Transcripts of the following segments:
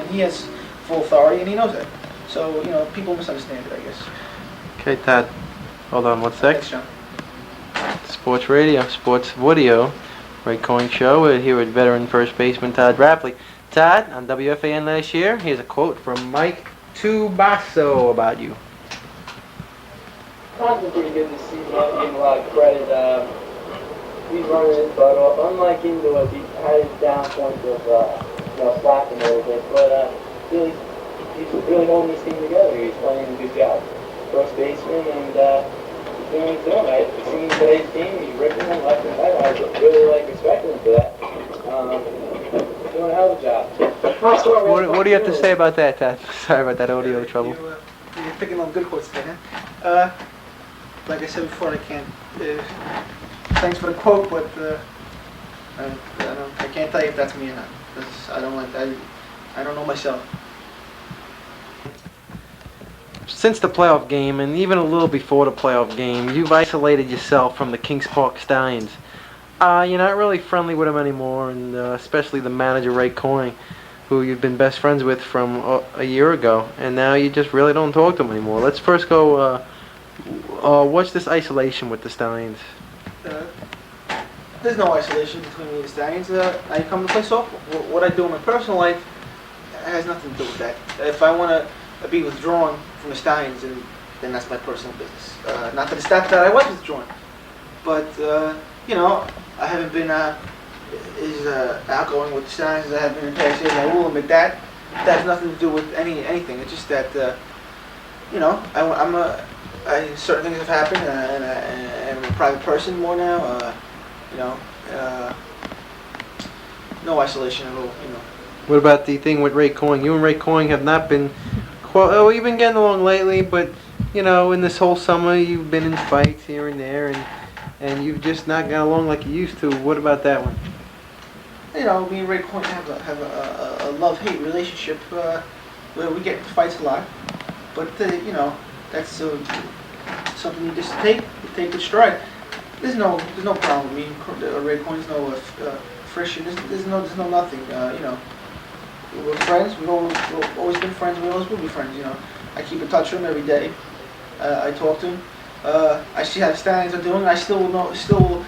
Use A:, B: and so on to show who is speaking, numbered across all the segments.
A: and he has full authority, and he knows that. So, people misunderstand it, I guess.
B: Okay, Todd. Hold on one sec.
A: Thanks, John.
B: Sports Radio, Sports Video, Ray Coyne Show. We're here with veteran first baseman Todd Rapley. Todd, on WFAN last year, here's a quote from Mike Tubasso about you.
C: Todd's been pretty good this season. I give him a lot of credit. He's running his butt off. Unlike indoors, he had his down points of slacking a little bit, but really, he's really holding his team together. He's playing a good job. First baseman, and he's doing his thing. I've seen today's game. He's ripping them left and right. I really respecting him for that. Doing a hell of a job.
B: What do you have to say about that, Todd? Sorry about that audio trouble.
A: You're picking on good quotes today, huh? Like I said before, I can't. Thanks for the quote, but I can't tell you if that's me or not. I don't know myself.
B: Since the playoff game, and even a little before the playoff game, you've isolated yourself from the Kings Park Stallions. You're not really friendly with them anymore, and especially the manager, Ray Coyne, who you've been best friends with from a year ago, and now you just really don't talk to them anymore. Let's first go, what's this isolation with the Stallions?
A: There's no isolation between me and the Stallions. I come to play softball. What I do in my personal life has nothing to do with that. If I want to be withdrawn from the Stallions, then that's my personal business. Not to the stat that I was withdrawn, but I haven't been as outgoing with the Stallions as I have been in past years. I will admit that. That has nothing to do with anything. It's just that certain things have happened, and I'm a private person more now. No isolation at all.
B: What about the thing with Ray Coyne? You and Ray Coyne have not been you've been getting along lately, but in this whole summer you've been in fights here and there, and you've just not got along like you used to. What about that one?
A: Me and Ray Coyne have a love-hate relationship where we get into fights a lot, but that's something you just take in stride. There's no problem with me and Ray Coyne. There's no friction. There's no nothing. We're friends. We've always been friends. We always will be friends. I keep in touch with him every day. I talk to him. I see how the Stallions are doing. I still will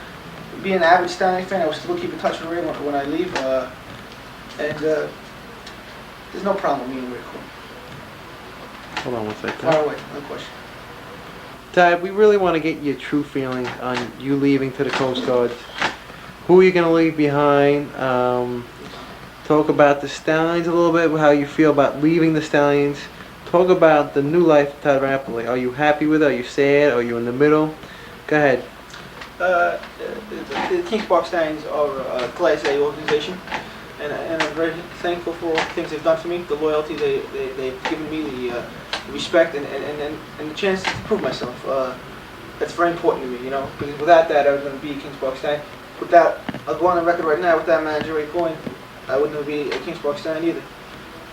A: be an avid Stallions fan. I will still keep in touch with Ray when I leave. And there's no problem with me and Ray Coyne.
B: Hold on one second.
A: Far away. No question.
B: Todd, we really want to get your true feelings on you leaving to the Coast Guard. Who are you going to leave behind? Talk about the Stallions a little bit, how you feel about leaving the Stallions. Talk about the new life of Todd Rapley. Are you happy with it? Are you sad? Are you in the middle? Go ahead.
A: The Kings Park Stallions are a Class A organization, and I'm very thankful for all the things they've done for me, the loyalty they've given me, the respect and the chance to prove myself. That's very important to me, because without that I was going to be a Kings Park Stallion. I'll go on the record right now, without manager Ray Coyne, I wouldn't be a Kings Park Stallion either,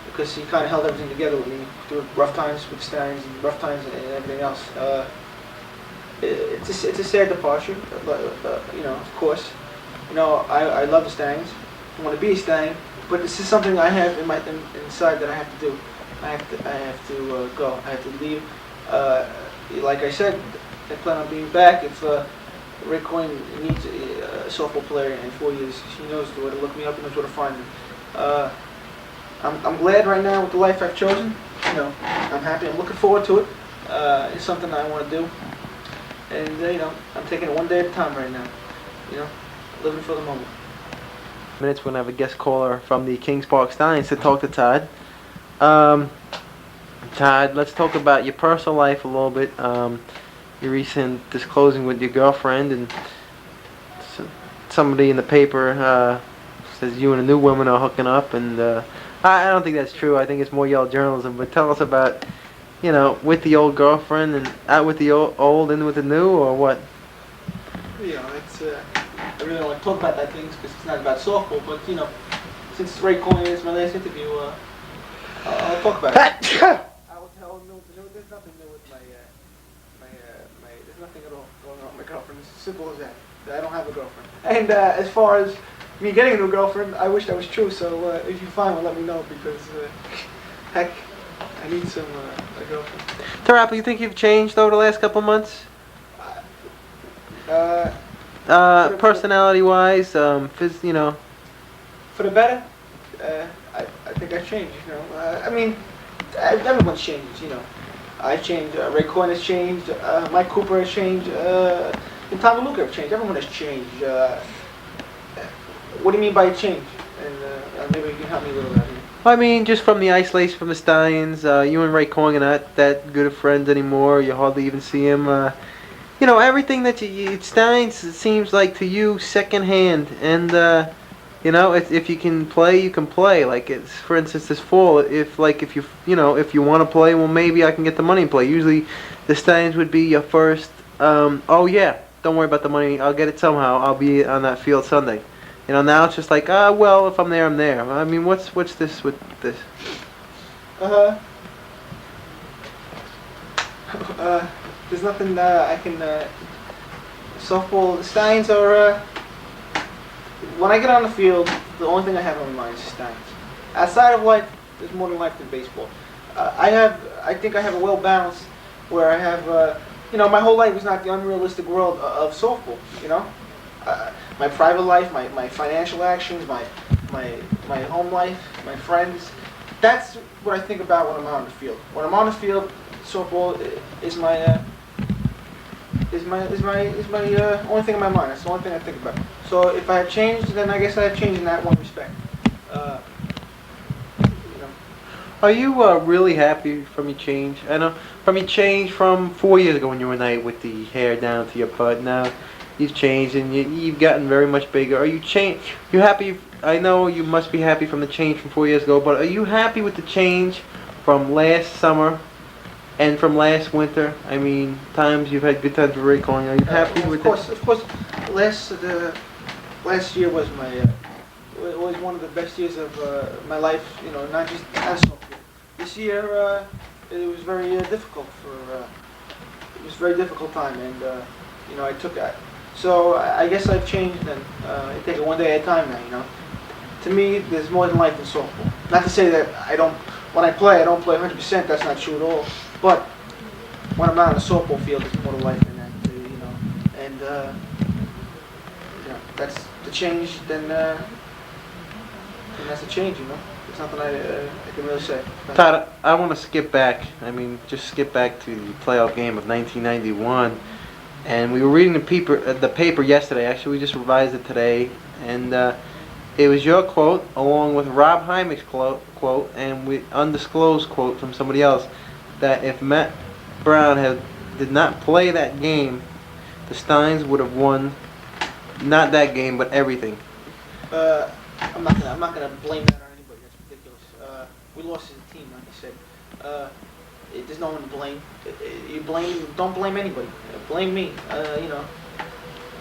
A: because he kind of held everything together with me through rough times with the Stallions and rough times and everything else. It's a sad departure, of course. I love the Stallions. I want to be a Stallion, but this is something I have inside that I have to do. I have to go. I have to leave. Like I said, I plan on being back. If Ray Coyne needs a softball player in 4 years, he knows where to look me up and knows where to find me. I'm glad right now with the life I've chosen. I'm happy. I'm looking forward to it. It's something I want to do, and I'm taking it one day at a time right now. Living for the moment.
B: Minutes, we're going to have a guest caller from the Kings Park Stallions to talk to Todd. Todd, let's talk about your personal life a little bit. Your recent disclosing with your girlfriend, and somebody in the paper says you and a new woman are hooking up, and I don't think that's true. I think it's more yellow journalism. But tell us about, with the old girlfriend and out with the old and with the new, or what?
A: It's I really don't want to talk about that things because it's not about softball. But since Ray Coyne is my last interview, I'll talk about it. I will tell him there's nothing new with my there's nothing at all going on with my girlfriend. It's as simple as that. I don't have a girlfriend. And as far as me getting a new girlfriend, I wish that was true. So if you find one, let me know because heck, I need some a girlfriend.
B: Tarappa, you think you've changed over the last couple of months?
A: Uh,
B: Personality-wise, you know.
A: for the better, I think I've changed. You know, I mean, everyone's changed. You know, I've changed. Ray Coyne has changed. Mike Cooper has changed. And Tommy Luca have changed. Everyone has changed. What do you mean by change? And maybe you can help me a little bit here.
B: I mean, just from the isolation from the Stallions, you and Ray Coyne are not that good of friends anymore. You hardly even see him. You know, everything that Stallions, it seems like to you secondhand. And, you know, if you can play, you can play. Like, it's, for instance, this fall, if you want to play, well, maybe I can get the money and play. Usually, the Stallions would be your first, oh, yeah, don't worry about the money. I'll get it somehow. I'll be on that field Sunday. You know, now it's just like, well, if I'm there, I'm there. I mean, what's this with this?
A: There's nothing I can. Softball. The Steins are. When I get on the field, the only thing I have on my mind is Steins. Outside of life, there's more to life than baseball. I think I have a well balanced where I have. You know, my whole life is not the unrealistic world of softball. You know. My private life, my financial actions, my home life, my friends. That's what I think about when I'm on the field. When I'm on the field, softball is my only thing in my mind. That's the only thing I think about. So if I have changed, then I guess I have changed in that one respect. You know.
B: Are you really happy from your change? I know from your change from 4 years ago when you were night with the hair down to your butt. Now you've changed and you've gotten very much bigger. Are you You happy? I know you must be happy from the change from 4 years ago, but are you happy with the change from last summer and from last winter? I mean, times you've had good times with Ray Coyne. Are you happy with it?
A: Of course. Last year was was one of the best years of my life. You know, not just as softball. This year it was very difficult it was a very difficult time, and you know I took that. So I guess I've changed and I take it one day at a time now, you know. To me, there's more than life in softball. Not to say that when I play 100%, that's not true at all. But when I'm out on the softball field, there's more to life than that, you know. And, you know, that's the change, then that's the change, you know. There's nothing I can really say.
B: Todd, I want to skip back. I mean, just skip back to the playoff game of 1991. And we were reading the paper yesterday. Actually, we just revised it today, and it was your quote along with Rob Heimlich's quote and we undisclosed quote from somebody else that if Matt Brown did not play that game, the Steins would have won not that game but everything.
A: I'm not gonna blame that on anybody. That's ridiculous. We lost as a team, like I said. There's no one to blame. Don't blame anybody. Blame me. You know,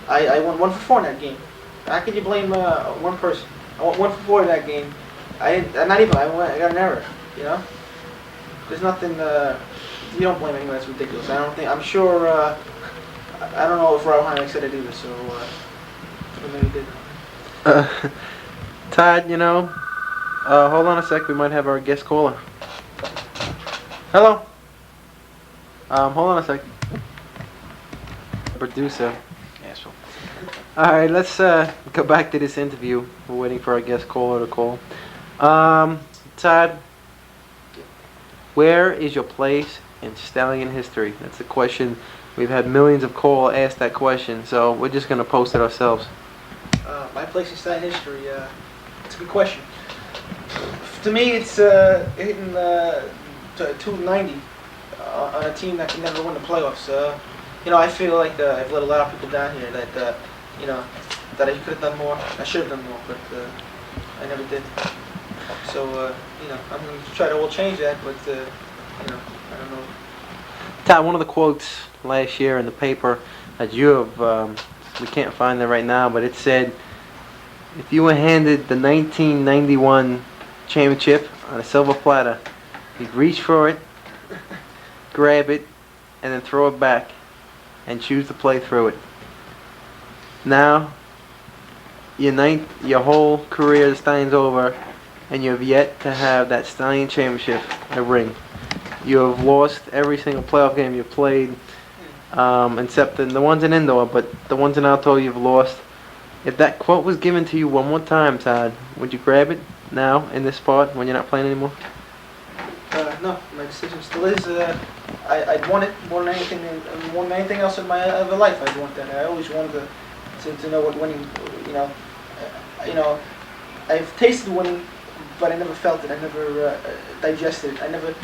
A: I won 1 for 4 in that game. How could you blame one person? I won 1 for 4 in that game. I got an error. You know, there's nothing. You don't blame anyone. That's ridiculous. I'm sure. I don't know if Rob Heimlich said it either. So maybe he did.
B: Todd, you know, hold on a sec. We might have our guest caller. Hello. Hold on a sec. Producer. Asshole. All right, let's go back to this interview. We're waiting for our guest caller to call. Todd, where is your place in Stallion history? That's the question. We've had millions of callers ask that question, so we're just gonna post it ourselves.
A: My place in Stallion history. It's a good question. To me, it's hitting 290 on a team that can never win the playoffs. You know, I feel like I've let a lot of people down here that you know that I could have done more. I should have done more, but I never did. So you know, I'm going to try to change that, but you know, I don't know.
B: Todd, one of the quotes last year in the paper that you have, we can't find it right now, but it said, if you were handed the 1991 championship on a silver platter, you'd reach for it, grab it, and then throw it back and choose to play through it. Now, your whole career as Stallions over, and you have yet to have that Stallion Championship ring. You have lost every single playoff game you've played, except the ones in indoor, but the ones in outdoor you've lost. If that quote was given to you one more time, Todd, would you grab it now in this spot when you're not playing anymore?
A: No, my decision still is. I'd want it more than anything, more than anything else in my other life. I'd want that. I always wanted to know what winning. You know, I've tasted winning, but I never felt it. I never digested it. I never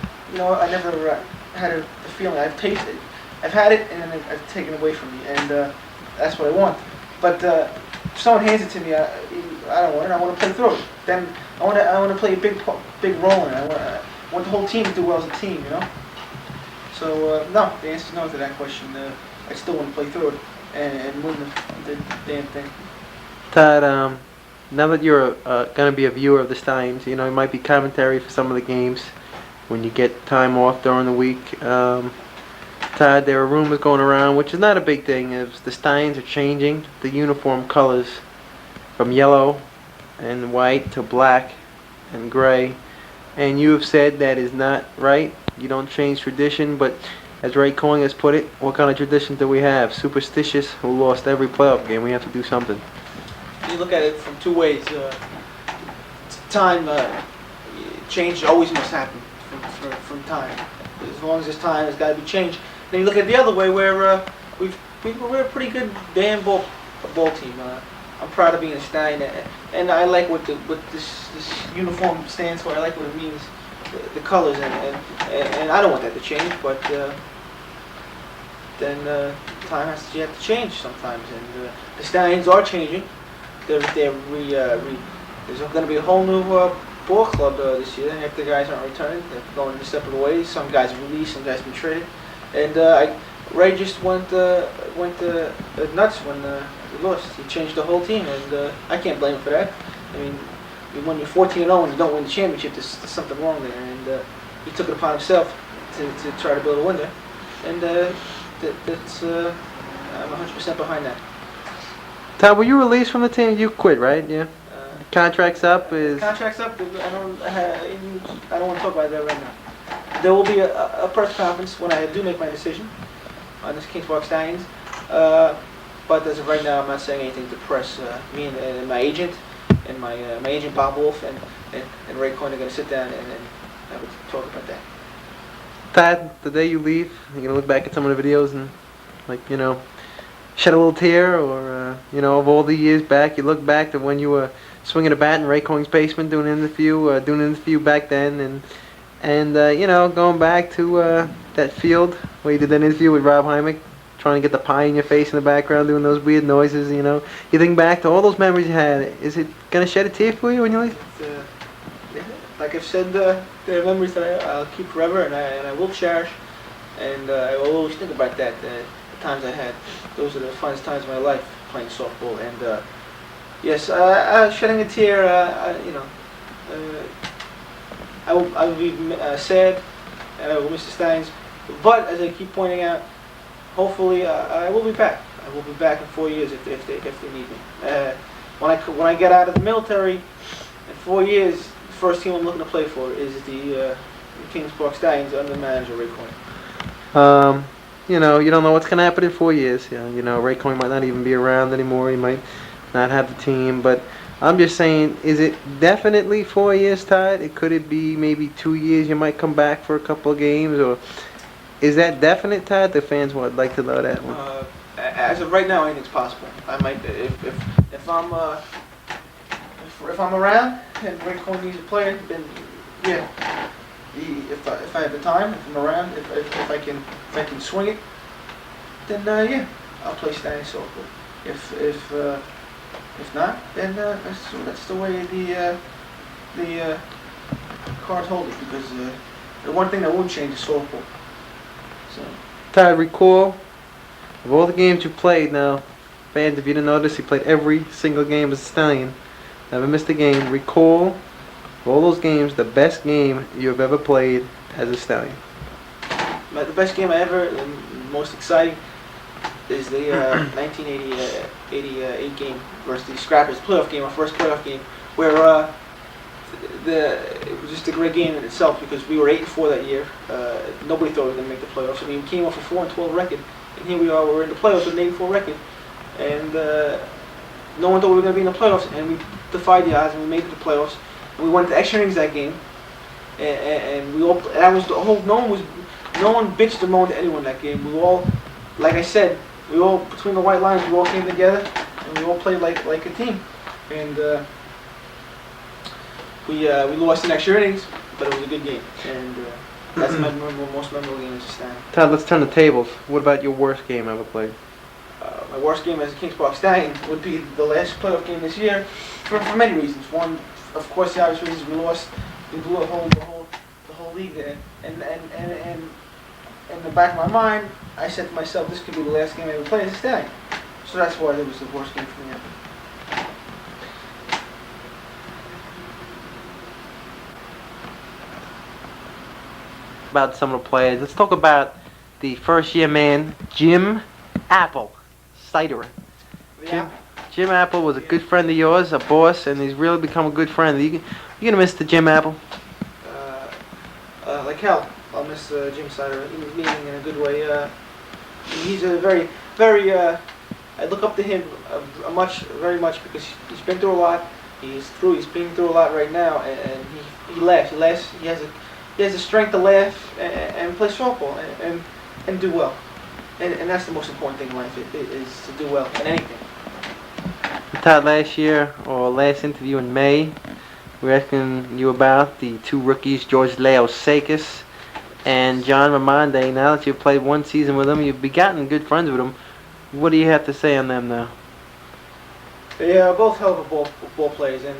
A: had the feeling. I've tasted it. I've had it, and then I've taken it away from me, and that's what I want. But if someone hands it to me, I don't want it. I want to play through it. Then I want to play a big role in it. I want the whole team to do well as a team, you know. So no, the answer is no to that question. I still want to play through it and win the damn thing.
B: Todd, now that you're going to be a viewer of the Stallions, you know, it might be commentary for some of the games when you get time off during the week. Todd, there are rumors going around, which is not a big thing, is the Stallions are changing the uniform colors from yellow and white to black and gray. And you have said that is not right. You don't change tradition, but as Ray Coyne has put it, what kind of tradition do we have? Superstitious, who lost every playoff game. We have to do something.
A: You look at it from two ways. Time, change always must happen from time. As long as there's time, there's got to be change. Then you look at the other way, where we're a pretty good damn ball team. I'm proud of being a Stallion, and I like what this uniform stands for. I like what it means, the colors, and I don't want that to change. But then time you have to change sometimes, and the Stallions are changing. There's going to be a whole new ball club this year. Half the guys aren't returning; they're going their separate ways. Some guys are released, some guys been traded, and Ray just went nuts when we lost. He changed the whole team, and I can't blame him for that. I mean, when you're 14-0 and you don't win the championship, there's something wrong there, and he took it upon himself to try to build a winner, and that's I'm 100% behind that.
B: Todd, were you released from the team? You quit, right? Yeah. Contract's up.
A: Contract's up. I don't want to talk about that right now. There will be a press conference when I do make my decision on this Kings Park Stallions. But as of right now, I'm not saying anything to press. Me and my agent and my agent Bob Wolf and Ray Coyne are going to sit down and have a talk about that.
B: Todd, the day you leave, you're gonna look back at some of the videos and, like, you know, shed a little tear, or you know, of all the years back, you look back to when you were swinging a bat in Ray Coyne's basement, doing an interview back then, and you know, going back to that field where you did that interview with Rob Heimick, trying to get the pie in your face in the background, doing those weird noises, you know. You think back to all those memories you had. Is it gonna shed a tear for you when you leave?
A: Like I've said, they're memories that I'll keep forever, and I will cherish, and I will always think about that. The times I had, those are the funnest times of my life playing softball. And yes, shedding a tear. You know, I will be sad, and I will miss the Stallions. But as I keep pointing out, hopefully I will be back. I will be back in 4 years if they need me. When I get out of the military in 4 years, the first team I'm looking to play for is the Kings Park Stallions under manager Ray Coyne.
B: You know, you don't know what's gonna happen in 4 years. You know, Ray Coyne might not even be around anymore. He might not have the team. But I'm just saying, is it definitely 4 years, Todd? Could it be maybe 2 years? You might come back for a couple of games, or is that definite, Todd? The fans would like to know that one.
A: As of right now, anything's possible. I might if I'm around and Ray Coyne needs a player, then yeah. If I have the time, if I'm around, if I can swing it, then yeah, I'll play Stallion softball. If not, then that's the way the cards hold it, because the one thing that won't change is softball. So.
B: Todd, recall of all the games you played. Now, fans, if you didn't notice, he played every single game as a Stallion. Never missed a game. Recall of all those games, the best game you have ever played as a Stallion.
A: The best game I ever, and most exciting, is the 1988 game versus the Scrappers playoff game, our first playoff game, where it was just a great game in itself because we were 8-4 that year. Nobody thought we were going to make the playoffs. I mean, we came off a 4-12 record, and here we are. We're in the playoffs with an 8-4 record, and no one thought we were going to be in the playoffs, and we defied the odds and we made it to the playoffs. And we went to extra innings that game, and we all. That was the whole. No one bitched or moaned to anyone that game. We all, like I said, we all between the white lines. We all came together, and we all played like a team, and. We lost in extra innings, but it was a good game, and that's my most memorable game as a Stallion.
B: Todd, let's turn the tables. What about your worst game ever played?
A: My worst game as a Kings Park Stallion would be the last playoff game this year, for many reasons. One, of course, the obvious reasons we lost. We blew the whole league there, and in the back of my mind, I said to myself, this could be the last game I ever play as a Stallion. So that's why it was the worst game for me ever.
B: About some of the players. Let's talk about the first year man, Jim Apple, Cider. Jim Apple was a good friend of yours, a boss, and he's really become a good friend. You gonna miss the Jim Apple?
A: Like hell, I'll miss Jim Cider. He was meaning in a good way. He's a very, very. I look up to him very much because he's been through a lot. He's been through a lot right now, and he laughs. He has the strength to laugh and play softball and do well. And that's the most important thing in life, is to do well in anything.
B: Todd, last year, or last interview in May, we were asking you about the two rookies, George Leosakis and John Ramonde. Now that you've played one season with them, you've gotten good friends with them. What do you have to say on them now?
A: They are both hell of a ball players and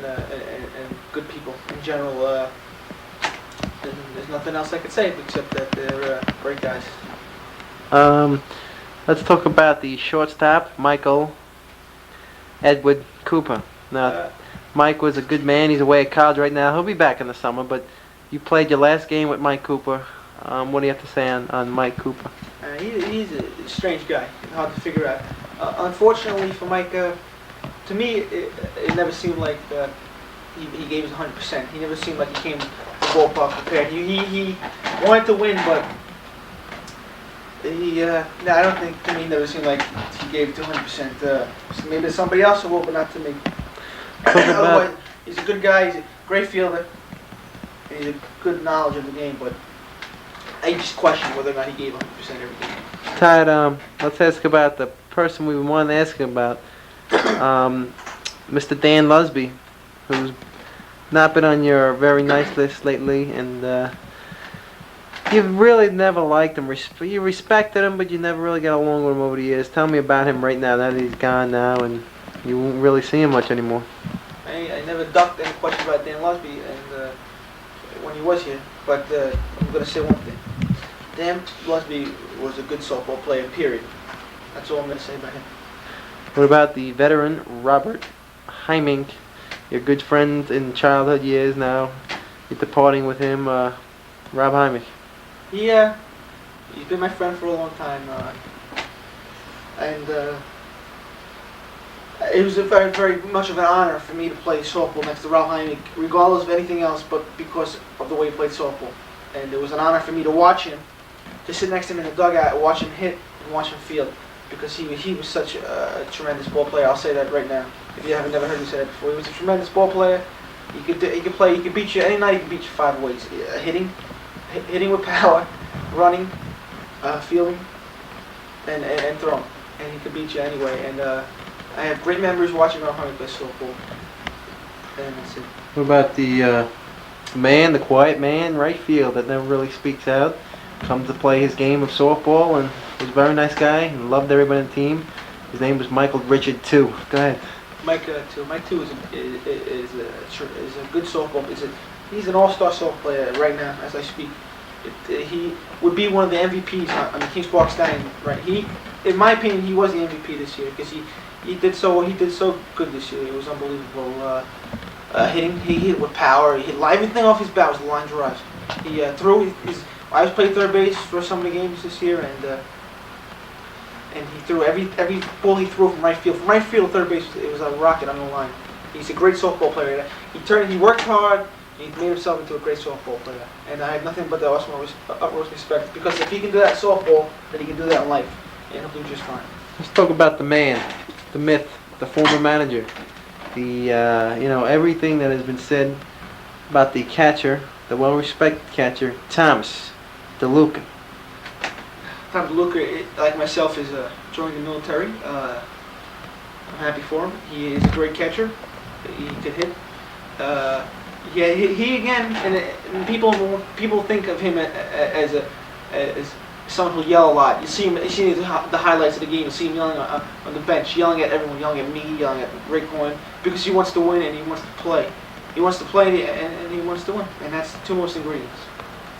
A: good people in general. There's nothing else I could say except that they're great guys.
B: Let's talk about the shortstop, Michael Edward Cooper. Now, Mike was a good man. He's away at college right now. He'll be back in the summer, but you played your last game with Mike Cooper. What do you have to say on Mike Cooper?
A: He's a strange guy. Hard to figure out. Unfortunately for Mike, to me, it never seemed like he gave his 100%. He never seemed like he came to the ballpark prepared. He wanted to win, but I don't think, to me, it never seemed like he gave it to 100%. Maybe to somebody else who will, but not to me. Otherwise, he's a good guy. He's a great fielder. And he's a good knowledge of the game, but I just question whether or not he gave 100% every game.
B: Todd, let's ask about the person we wanted to ask about, Mr. Dan Lusby, who's not been on your very nice list lately, and you've really never liked him. You respected him, but you never really got along with him over the years. Tell me about him right now, that he's gone now, and you won't really see him much anymore.
A: I never ducked any question about Dan Lusby and when he was here, but I'm going to say one thing. Dan Lusby was a good softball player, period. That's all I'm going to say about him.
B: What about the veteran Robert Heimink, your good friend in childhood years now? You're departing with him, Rob Heimink.
A: Yeah, he's been my friend for a long time, and it was a very, very much of an honor for me to play softball next to Rob Heimink, regardless of anything else, but because of the way he played softball. And it was an honor for me to watch him, to sit next to him in the dugout, watch him hit and watch him field, because he was such a tremendous ball player. I'll say that right now. If you haven't never heard me say that before, he was a tremendous ball player. He could play. He could beat you any night. He could beat you 5 ways: hitting with power, running, fielding, and throwing. And he could beat you anyway. And I have great memories watching Rob Heimink play softball. And that's it.
B: What about the man, the quiet man, right field that never really speaks out, comes to play his game of softball, and was a very nice guy and loved everybody on the team. His name was Michael Richard too. Go ahead.
A: Mike too is a good softball. He's an all-star softball player right now as I speak. He would be one of the MVPs on the Kings Park Stallion. Right. In my opinion, he was the MVP this year because he did so good this year. It was unbelievable. Hitting, he hit with power. He hit everything off his bat was line drives. He threw his. I was playing third base for some of the games this year, and he threw every ball he threw from right field. From right field to third base, it was a rocket on the line. He's a great softball player. He worked hard. He made himself into a great softball player, and I have nothing but the utmost respect, because if he can do that in softball, then he can do that in life, and he'll do just fine.
B: Let's talk about the man, the myth, the former manager. Everything that has been said about the catcher, the well-respected catcher, Thomas DeLuca.
A: Tom DeLuca, like myself, is joining the military. I'm happy for him. He is a great catcher. He can hit. He again, and people think of him as someone who'll yell a lot. You see the highlights of the game. You see him yelling on the bench, yelling at everyone, yelling at me, yelling at Ray Cohen, because he wants to win and he wants to play. He wants to play and he wants to win, and that's the two most ingredients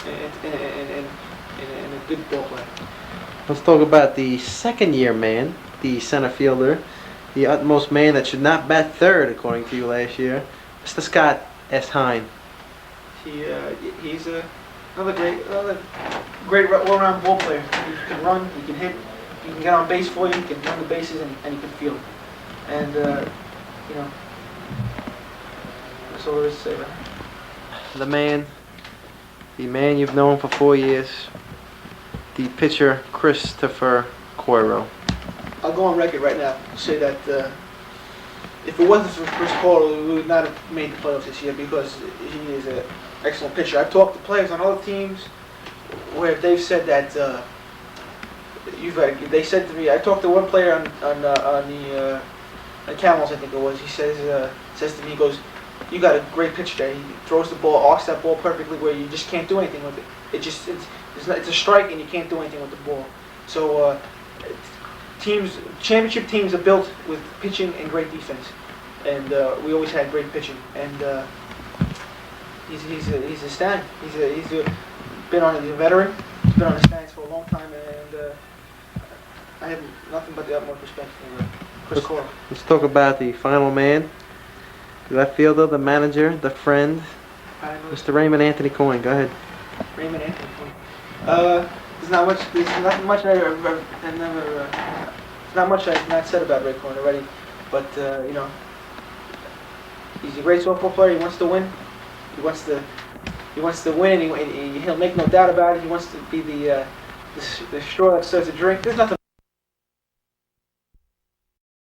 A: in a good ball player.
B: Let's talk about the second-year man, the center fielder, the utmost man that should not bat third, according to you last year, Mr. Scott S. Hine.
A: He's another great all-around ball player. He can run, he can hit, he can get on base for you, he can run the bases, and he can field. And that's all there is to say about him.
B: The man you've known for 4 years, the pitcher Christopher Coiro.
A: I'll go on record right now and say that if it wasn't for Chris Coiro, we would not have made the playoffs this year, because he is an excellent pitcher. I've talked to players on other teams where they've said that they said to me, I talked to one player on the Camels, I think it was. He says to me, he goes, "You got a great pitcher there. He throws the ball, arcs that ball perfectly, where you just can't do anything with it. It's a strike, and you can't do anything with the ball." So championship teams are built with pitching and great defense, and we always had great pitching. And he's a stand. He's been on a veteran. He's been on the stands for a long time, and I have nothing but the utmost respect for Chris Coiro.
B: Let's talk about the final man, the left fielder, the manager, the friend, Mr. Raymond Anthony Coyne. Go ahead.
A: Raymond Anthony Coyne. There's not much I've not said about Ray Cohen already, but he's a great softball player. He wants to win. He wants to win, and he'll make no doubt about it. He wants to be the straw that stirs the drink. There's nothing